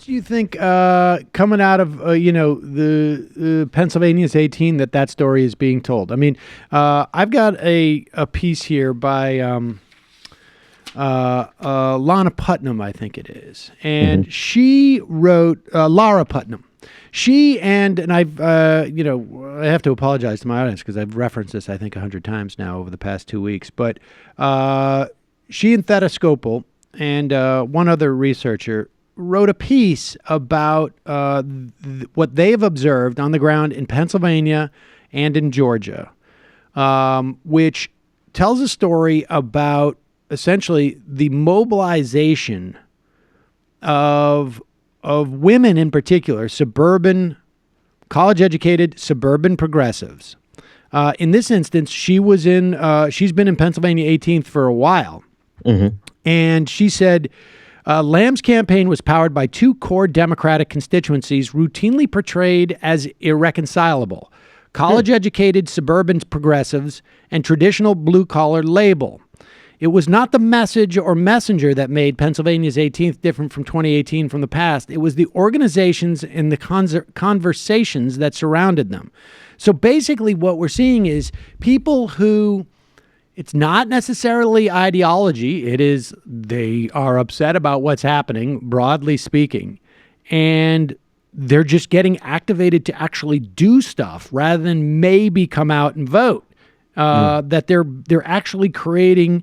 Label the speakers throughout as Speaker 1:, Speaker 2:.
Speaker 1: do you think coming out of the Pennsylvania's 18 that story is being told? I mean, I've got a piece here by Lana Putnam, I think it is, and she wrote Lara Putnam. She and I've I have to apologize to my audience because I've referenced this I think 100 times now over the past 2 weeks, but she and Theta Skopal and one other researcher wrote a piece about what they've observed on the ground in Pennsylvania and in Georgia, which tells a story about essentially the mobilization of women in particular, suburban, college-educated suburban progressives. In this instance, she's been in Pennsylvania 18th for a while. And she said, Lamb's campaign was powered by two core Democratic constituencies routinely portrayed as irreconcilable: college-educated suburban progressives and traditional blue-collar label. It was not the message or messenger that made Pennsylvania's 18th different from 2018 from the past. It was the organizations and the conversations that surrounded them. So basically what we're seeing is people who, it's not necessarily ideology. It is they are upset about what's happening, broadly speaking, and they're just getting activated to actually do stuff rather than maybe come out and vote. That they're actually creating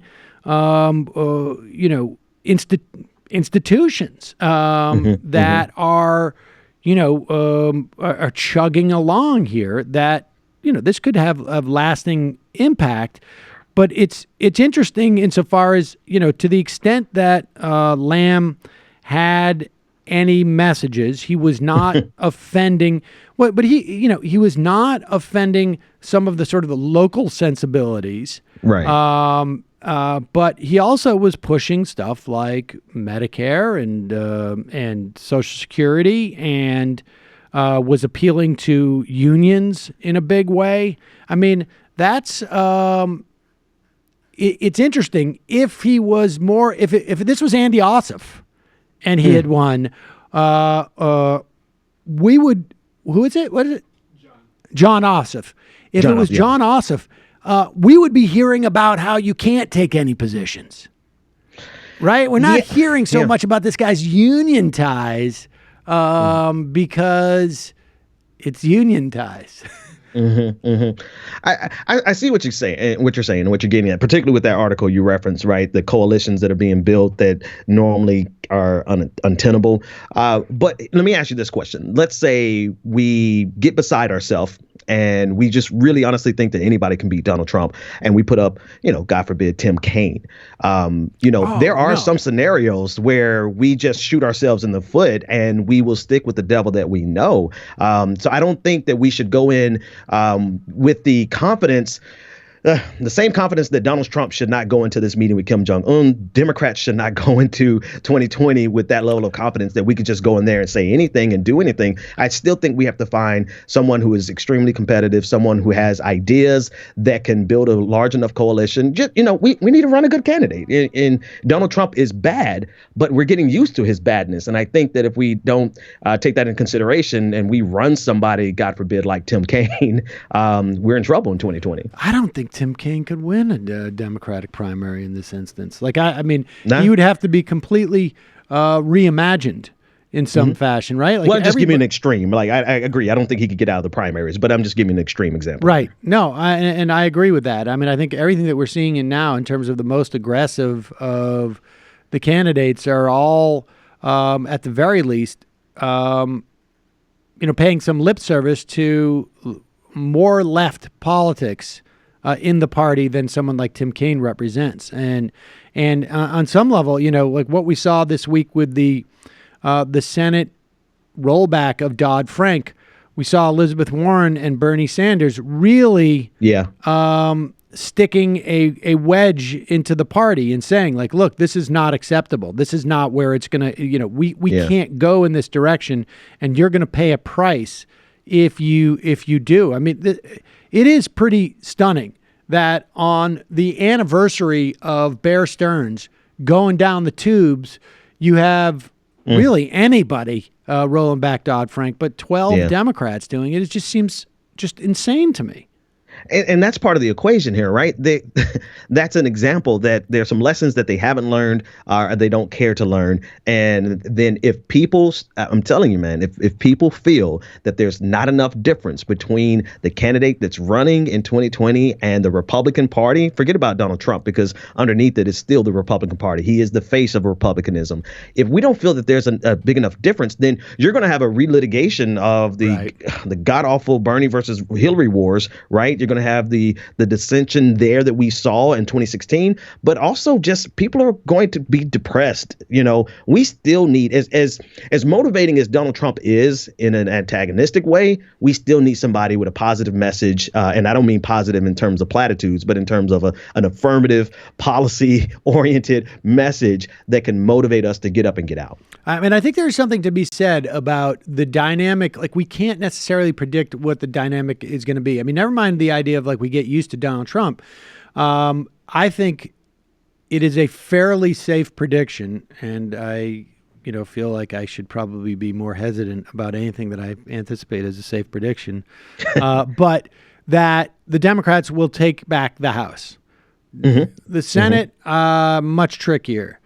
Speaker 1: institutions that are chugging along here, that this could have lasting impact. But it's interesting insofar as to the extent that Lamb had any messages, he was not offending. But he was not offending some of the sort of the local sensibilities,
Speaker 2: right?
Speaker 1: But he also was pushing stuff like Medicare and Social Security, and was appealing to unions in a big way. I mean, that's it's interesting. If he was more, if this was Andy Ossoff and he had won, we would. Who is it? What is it? John Ossoff. If it was John Ossoff, we would be hearing about how you can't take any positions, right? We're not hearing so much about this guy's union ties because it's union ties.
Speaker 2: I see what you're saying, and what you're getting at, particularly with that article you referenced, right? The coalitions that are being built that normally are untenable. But let me ask you this question. Let's say we get beside ourselves and we just really honestly think that anybody can beat Donald Trump, and we put up, God forbid, Tim Kaine. There are some scenarios where we just shoot ourselves in the foot and we will stick with the devil that we know. So I don't think that we should go in with the confidence, the same confidence that Donald Trump should not go into this meeting with Kim Jong-un. Democrats should not go into 2020 with that level of confidence that we could just go in there and say anything and do anything. I still think we have to find someone who is extremely competitive, someone who has ideas that can build a large enough coalition. Just, we need to run a good candidate. And Donald Trump is bad, but we're getting used to his badness. And I think that if we don't take that in consideration and we run somebody, God forbid, like Tim Kaine, we're in trouble in 2020.
Speaker 1: I don't think Tim Kaine could win a Democratic primary in this instance. Like, I mean, he would have to be completely reimagined in some fashion, right? Like,
Speaker 2: well, just give me an extreme. Like, I agree. I don't think he could get out of the primaries, but I'm just giving an extreme example.
Speaker 1: Right. No, and I agree with that. I mean, I think everything that we're seeing now in terms of the most aggressive of the candidates are all, at the very least, paying some lip service to more left politics in the party than someone like Tim Kaine represents. And on some level, like what we saw this week with the Senate rollback of Dodd-Frank, we saw Elizabeth Warren and Bernie Sanders really sticking a wedge into the party and saying, like, look, this is not acceptable. This is not where it's going to, we can't go in this direction, and you're going to pay a price if you do. I mean, it is pretty stunning that on the anniversary of Bear Stearns going down the tubes, you have really anybody rolling back Dodd-Frank, but 12
Speaker 2: Yeah.
Speaker 1: Democrats doing it. It just seems just insane to me.
Speaker 2: And that's part of the equation here, right? That's an example that there's some lessons that they haven't learned or they don't care to learn. And then if people, I'm telling you, man, if people feel that there's not enough difference between the candidate that's running in 2020 and the Republican Party, forget about Donald Trump, because underneath it is still the Republican Party. He is the face of Republicanism. If we don't feel that there's a big enough difference, then you're going to have a relitigation of the god-awful Bernie versus Hillary wars, right? You're going to have the dissension there that we saw in 2016, but also just people are going to be depressed. We still need, as motivating as Donald Trump is in an antagonistic way, we still need somebody with a positive message. And I don't mean positive in terms of platitudes, but in terms of an affirmative, policy-oriented message that can motivate us to get up and get out.
Speaker 1: I mean, I think there's something to be said about the dynamic. Like, we can't necessarily predict what the dynamic is going to be. I mean, never mind the idea of like we get used to Donald Trump. I think it is a fairly safe prediction, and I feel like I should probably be more hesitant about anything that I anticipate as a safe prediction. But that the Democrats will take back the House. Mm-hmm. The Senate, much trickier.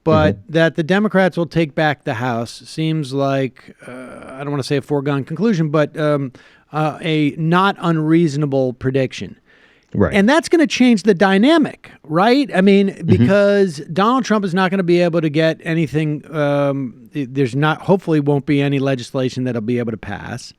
Speaker 1: But that the Democrats will take back the House seems like, I don't want to say a foregone conclusion, but a not unreasonable prediction. Right. And that's going to change the dynamic, right? I mean, because Donald Trump is not going to be able to get anything. Hopefully won't be any legislation that'll be able to pass.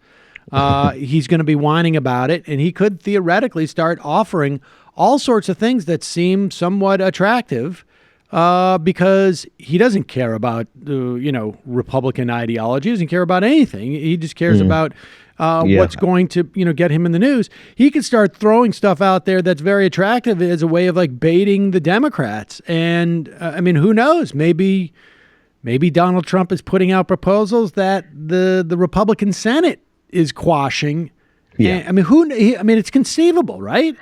Speaker 1: He's going to be whining about it, and he could theoretically start offering all sorts of things that seem somewhat attractive. Because he doesn't care about, Republican ideology. He doesn't care about anything. He just cares about what's going to, get him in the news. He could start throwing stuff out there that's very attractive as a way of like baiting the Democrats. And I mean, who knows? Maybe Donald Trump is putting out proposals that the Republican Senate is quashing. Yeah. And, I mean, it's conceivable, right?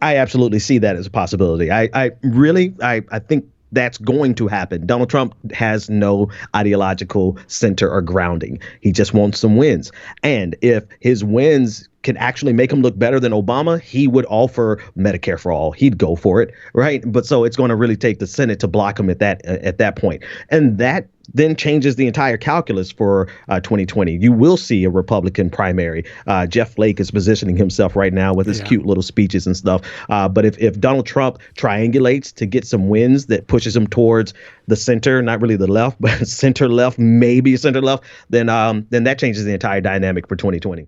Speaker 2: I absolutely see that as a possibility. I think that's going to happen. Donald Trump has no ideological center or grounding. He just wants some wins. And if his wins can actually make him look better than Obama, he would offer Medicare for all. He'd go for it, right? But so it's going to really take the Senate to block him at that point. And that then changes the entire calculus for 2020. You will see a Republican primary. Jeff Flake is positioning himself right now with his cute little speeches and stuff. But if Donald Trump triangulates to get some wins that pushes him towards the center, not really the left, but center left, maybe center left, then that changes the entire dynamic for 2020.